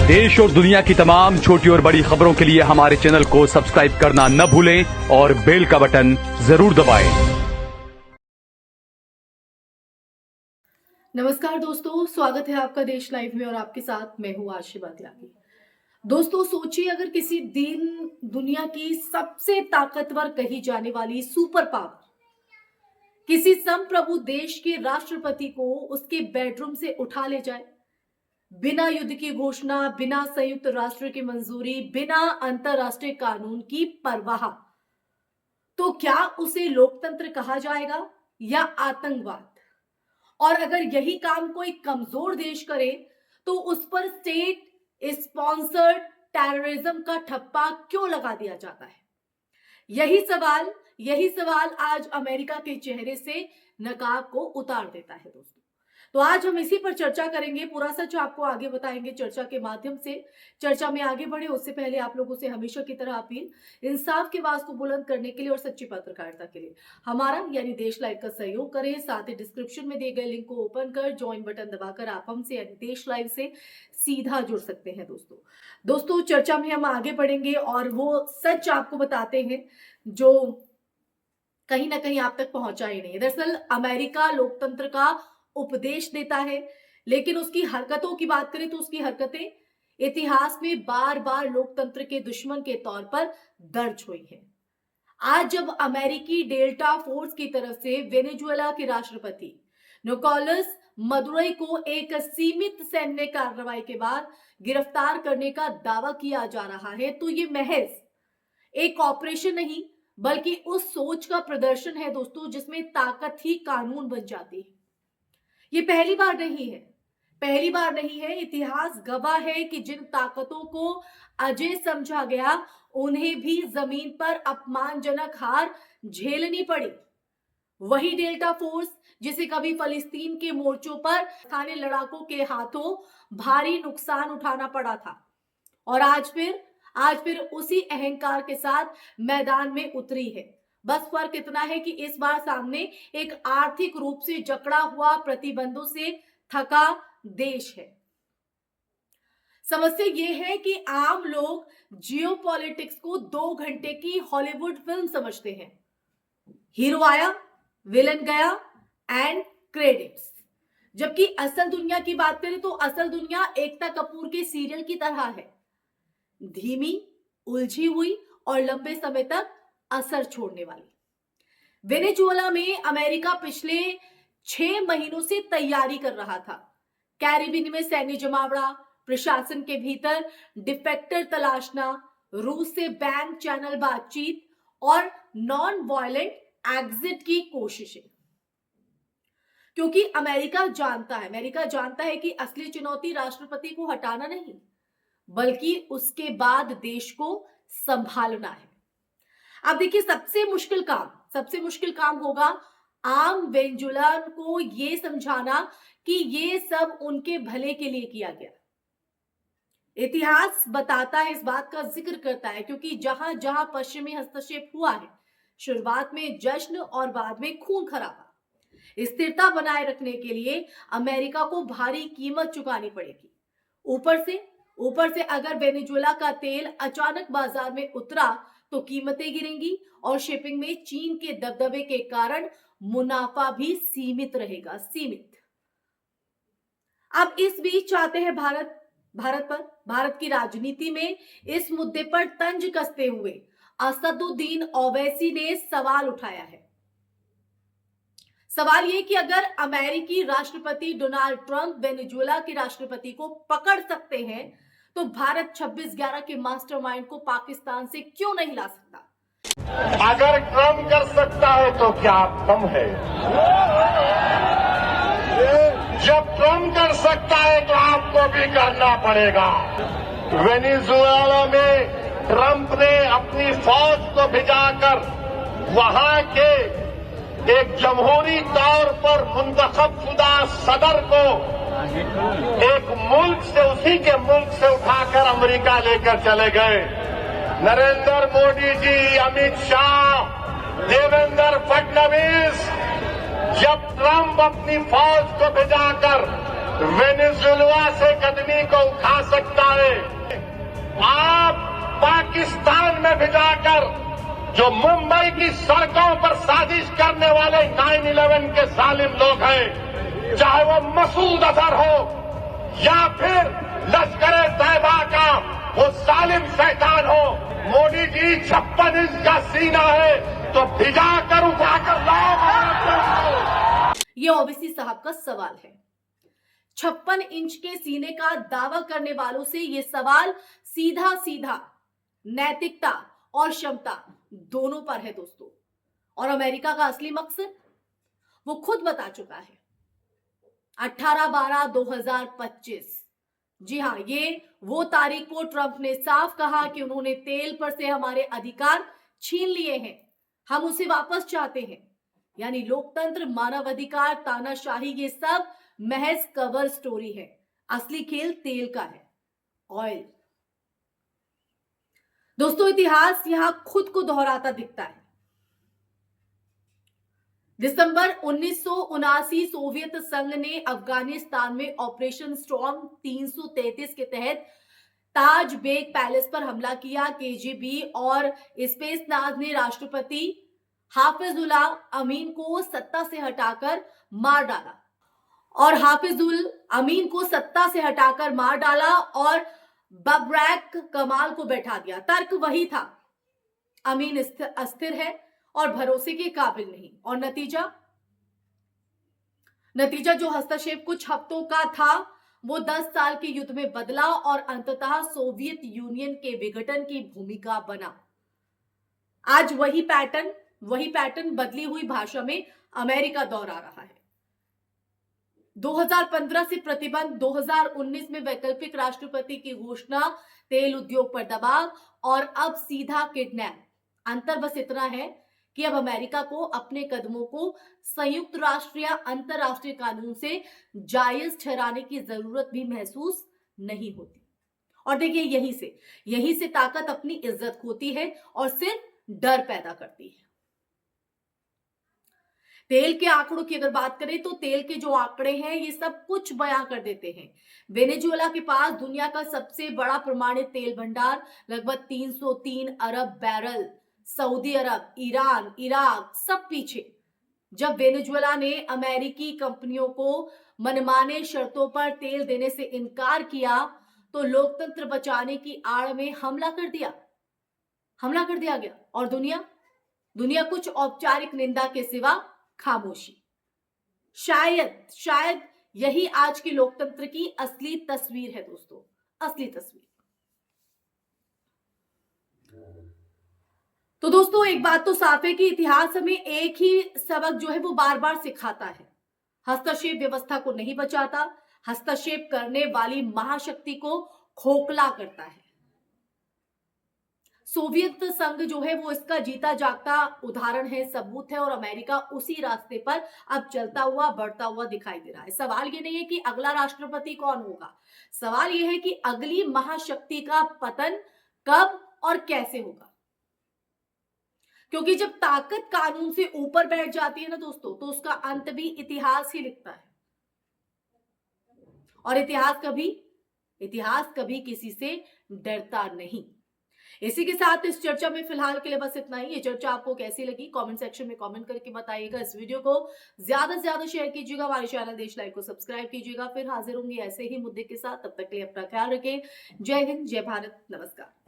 देश और दुनिया की तमाम छोटी और बड़ी खबरों के लिए हमारे चैनल को सब्सक्राइब करना न भूलें और बेल का बटन जरूर दबाएं। नमस्कार दोस्तों, स्वागत है आपका देश लाइव में और आपके साथ मैं हूं आशी बादलानी। दोस्तों सोचिए, अगर किसी दिन दुनिया की सबसे ताकतवर कही जाने वाली सुपर पावर किसी संप्रभु देश के राष्ट्रपति को उसके बेडरूम से उठा ले जाए, बिना युद्ध की घोषणा, बिना संयुक्त राष्ट्र की मंजूरी, बिना अंतरराष्ट्रीय कानून की परवाह, तो क्या उसे लोकतंत्र कहा जाएगा या आतंकवाद? और अगर यही काम कोई कमजोर देश करे तो उस पर स्टेट स्पॉन्सर्ड टेररिज्म का ठप्पा क्यों लगा दिया जाता है? यही सवाल आज अमेरिका के चेहरे से नकाब को उतार देता है दोस्तों। तो आज हम इसी पर चर्चा करेंगे, पूरा सच आपको आगे बताएंगे चर्चा के माध्यम से। चर्चा में आगे बढ़े उससे पहले आप लोगों से हमेशा की तरह अपील, इंसाफ की आवाज को बुलंद करने के लिए और सच्ची पत्रकारिता के लिए हमारा यानी देश लाइव का सहयोग करें। साथ ही डिस्क्रिप्शन में दिए गए लिंक को ओपन कर ज्वाइन बटन दबाकर आप हमसे यानी देश लाइव से सीधा जुड़ सकते हैं दोस्तों। चर्चा में हम आगे बढ़ेंगे और वो सच आपको बताते हैं जो कहीं ना कहीं आप तक पहुंचा ही नहीं। दरअसल अमेरिका लोकतंत्र का उपदेश देता है, लेकिन उसकी हरकतों की बात करें तो उसकी हरकतें इतिहास में बार बार लोकतंत्र के दुश्मन के तौर पर दर्ज हुई हैं। आज जब अमेरिकी डेल्टा फोर्स की तरफ से वेनेजुएला के राष्ट्रपति निकोलस मदुरो को एक सीमित सैन्य कार्रवाई के बाद गिरफ्तार करने का दावा किया जा रहा है, तो ये महज एक ऑपरेशन नहीं बल्कि उस सोच का प्रदर्शन है दोस्तों जिसमें ताकत ही कानून बन जाती है। ये पहली बार नहीं है। इतिहास गवाह है कि जिन ताकतों को अजय समझा गया उन्हें भी जमीन पर अपमानजनक हार झेलनी पड़ी। वही डेल्टा फोर्स जिसे कभी फलस्तीन के मोर्चों पर स्थानीय लड़ाकों के हाथों भारी नुकसान उठाना पड़ा था और आज फिर उसी अहंकार के साथ मैदान में उतरी है। बस फर्क इतना है कि इस बार सामने एक आर्थिक रूप से जकड़ा हुआ, प्रतिबंधों से थका देश है। समस्या यह है कि आम लोग जियोपॉलिटिक्स को 2 घंटे की हॉलीवुड फिल्म समझते हैं। हीरो आया, विलन गया एंड क्रेडिट्स। जबकि असल दुनिया की बात करें तो असल दुनिया एकता कपूर के सीरियल की तरह है, धीमी, उलझी हुई और लंबे समय तक असर छोड़ने वाली। वेनेजुएला में अमेरिका पिछले 6 महीनों से तैयारी कर रहा था। कैरिबियन में सैन्य जमावड़ा, प्रशासन के भीतर डिफेक्टर तलाशना, रूस से बैंक चैनल बातचीत और नॉन वायलेंट एग्जिट की कोशिशें। क्योंकि अमेरिका जानता है कि असली चुनौती राष्ट्रपति को हटाना नहीं बल्कि उसके बाद देश को संभालना है। अब देखिए, सबसे मुश्किल काम होगा आम वेनेजुएलन को यह समझाना कि ये सब उनके भले के लिए किया गया। इतिहास बताता है, इस बात का जिक्र करता है, क्योंकि जहां जहां पश्चिमी हस्तक्षेप हुआ है, शुरुआत में जश्न और बाद में खून खराबा। स्थिरता बनाए रखने के लिए अमेरिका को भारी कीमत चुकानी पड़ेगी। ऊपर से अगर वेनेजुएला का तेल अचानक बाजार में उतरा तो कीमतें गिरेंगी और शिपिंग में चीन के दबदबे के कारण मुनाफा भी सीमित रहेगा। अब इस बीच चाहते हैं भारत की राजनीति में इस मुद्दे पर तंज कसते हुए असदुद्दीन ओवैसी ने सवाल उठाया है। सवाल यह कि अगर अमेरिकी राष्ट्रपति डोनाल्ड ट्रंप वेनेजुएला के राष्ट्रपति को पकड़ सकते हैं तो भारत 26/11 के मास्टरमाइंड को पाकिस्तान से क्यों नहीं ला सकता? अगर ट्रंप कर सकता है तो क्या कम है? जब ट्रंप कर सकता है तो आपको भी करना पड़ेगा। वेनेजुएला में ट्रंप ने अपनी फौज को भिजाकर वहां के एक जमहूरी तौर पर मुंतखबशुदा सदर को एक मुल्क से, उसी के मुल्क से उठाकर अमेरिका लेकर चले गए। नरेंद्र मोदी जी, अमित शाह, देवेंद्र फडणवीस, जब ट्रंप अपनी फौज को भिजाकर वेनेजुएला से कदमी को उठा सकता है। आप पाकिस्तान में भिजाकर जो मुंबई की सड़कों पर साजिश करने वाले 9/11 के जालिम लोग हैं, चाहे वो मसूद अजहर हो या फिर लश्कर तैयबा का वो जालिम शैतान हो, मोदी जी 56 इंच का सीना है तो भिजाकर उठाकर लाओ भारत को। ये ओबीसी साहब का सवाल है। 56 इंच के सीने का दावा करने वालों से ये सवाल सीधा सीधा नैतिकता और क्षमता दोनों पर है दोस्तों। और अमेरिका का असली मकसद वो खुद बता चुका है। 18/12/2025, जी हां, ये वो तारीख को ट्रंप ने साफ कहा कि उन्होंने तेल पर से हमारे अधिकार छीन लिए हैं, हम उसे वापस चाहते हैं। यानी लोकतंत्र, मानवाधिकार, तानाशाही, ये सब महज कवर स्टोरी है। असली खेल तेल का है, ऑयल। दोस्तों, इतिहास यहां खुद को दोहराता दिखता है। दिसंबर 1979 सोवियत संघ ने अफगानिस्तान में ऑपरेशन स्टॉर्म 333 के तहत ताज बेग पैलेस पर हमला किया। केजीबी और स्पेसनाज ने राष्ट्रपति हाफिजुल्लाह अमीन को सत्ता से हटाकर मार डाला और बबरैक कमाल को बैठा दिया। तर्क वही था, अमीन अस्थिर है और भरोसे के काबिल नहीं। और नतीजा जो हस्तक्षेप कुछ हफ्तों का था वो 10 साल के युद्ध में बदला और अंततः सोवियत यूनियन के विघटन की भूमिका बना। आज वही पैटर्न बदली हुई भाषा में अमेरिका दोहरा रहा है। 2015 से प्रतिबंध, 2019 में वैकल्पिक राष्ट्रपति की घोषणा, तेल उद्योग पर दबाव और अब सीधा किडनैप। अंतर बस इतना है कि अब अमेरिका को अपने कदमों को संयुक्त राष्ट्र या अंतरराष्ट्रीय कानून से जायज ठहराने की जरूरत भी महसूस नहीं होती। और देखिए, यही से ताकत अपनी इज्जत खोती है और सिर्फ डर पैदा करती है। तेल के आंकड़ों की अगर बात करें तो तेल के जो आंकड़े हैं ये सब कुछ बयां कर देते हैं। वेनेजुएला के पास दुनिया का सबसे बड़ा प्रमाणित तेल भंडार, लगभग 303 अरब बैरल। सऊदी अरब, ईरान, इराक सब पीछे। जब वेनेजुएला ने अमेरिकी कंपनियों को मनमाने शर्तों पर तेल देने से इनकार किया तो लोकतंत्र बचाने की आड़ में हमला कर दिया गया। और दुनिया कुछ औपचारिक निंदा के सिवा खामोशी। शायद यही आज के लोकतंत्र की असली तस्वीर है दोस्तों, असली तस्वीर। तो दोस्तों, एक बात तो साफ है कि इतिहास हमें एक ही सबक जो है वो बार बार सिखाता है। हस्तक्षेप व्यवस्था को नहीं बचाता, हस्तक्षेप करने वाली महाशक्ति को खोखला करता है। सोवियत संघ जो है वो इसका जीता जागता उदाहरण है, सबूत है। और अमेरिका उसी रास्ते पर अब चलता हुआ, बढ़ता हुआ दिखाई दे रहा है। सवाल ये नहीं है कि अगला राष्ट्रपति कौन होगा, सवाल ये है कि अगली महाशक्ति का पतन कब और कैसे होगा। क्योंकि जब ताकत कानून से ऊपर बैठ जाती है ना दोस्तों, तो उसका अंत भी इतिहास ही लिखता है। और इतिहास कभी किसी से डरता नहीं। इसी के साथ इस चर्चा में फिलहाल के लिए बस इतना ही। ये चर्चा आपको कैसी लगी कमेंट सेक्शन में कमेंट करके बताइएगा। इस वीडियो को ज्यादा से ज्यादा शेयर कीजिएगा। हमारे चैनल देश लाइव को सब्सक्राइब कीजिएगा। फिर हाजिर होंगे ऐसे ही मुद्दे के साथ। तब तक के लिए अपना ख्याल रखें। जय हिंद, जय भारत, नमस्कार।